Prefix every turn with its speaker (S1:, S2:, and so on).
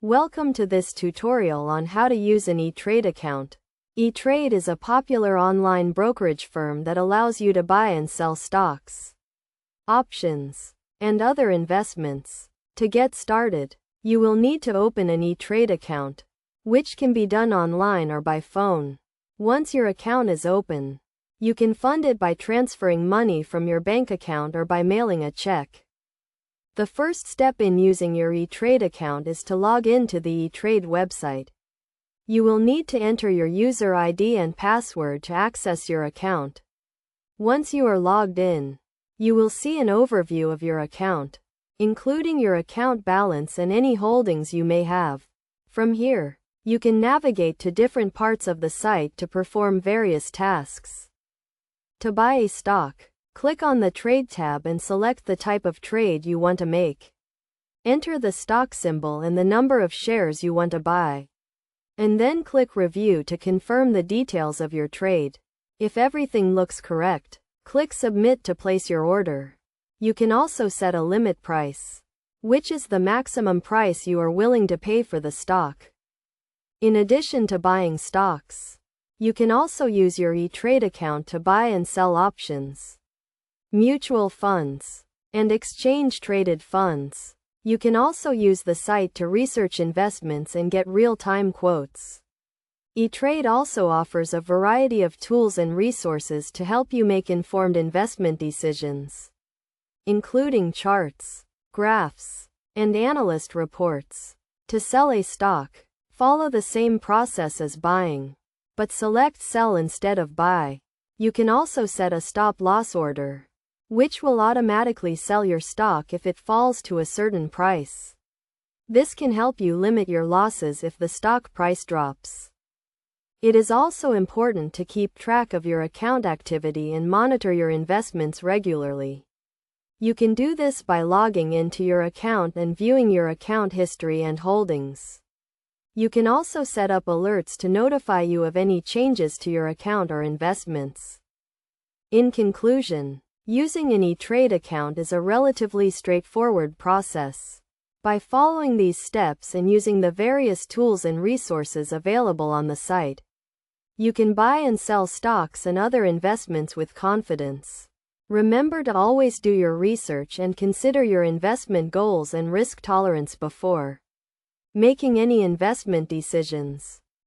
S1: Welcome to this tutorial on how to use an E-Trade account. E-Trade is a popular online brokerage firm that allows you to buy and sell stocks, options, and other investments. To get started, you will need to open an E-Trade account, which can be done online or by phone. Once your account is open, you can fund it by transferring money from your bank account or by mailing a check. The first step in using your E-Trade account is to log in to the E-Trade website. You will need to enter your user ID and password to access your account. Once you are logged in, you will see an overview of your account, including your account balance and any holdings you may have. From here, you can navigate to different parts of the site to perform various tasks. To buy a stock, click on the Trade tab and select the type of trade you want to make. Enter the stock symbol and the number of shares you want to buy. And then click Review to confirm the details of your trade. If everything looks correct, click Submit to place your order. You can also set a limit price, which is the maximum price you are willing to pay for the stock. In addition to buying stocks, you can also use your E-Trade account to buy and sell options, mutual funds, and exchange-traded funds. You can also use the site to research investments and get real-time quotes. E-Trade also offers a variety of tools and resources to help you make informed investment decisions, including charts, graphs, and analyst reports. To sell a stock, follow the same process as buying, but select Sell instead of Buy. You can also set a stop-loss order, which will automatically sell your stock if it falls to a certain price. This can help you limit your losses if the stock price drops. It is also important to keep track of your account activity and monitor your investments regularly. You can do this by logging into your account and viewing your account history and holdings. You can also set up alerts to notify you of any changes to your account or investments. In conclusion, using an E-Trade account is a relatively straightforward process. By following these steps and using the various tools and resources available on the site, you can buy and sell stocks and other investments with confidence. Remember to always do your research and consider your investment goals and risk tolerance before making any investment decisions.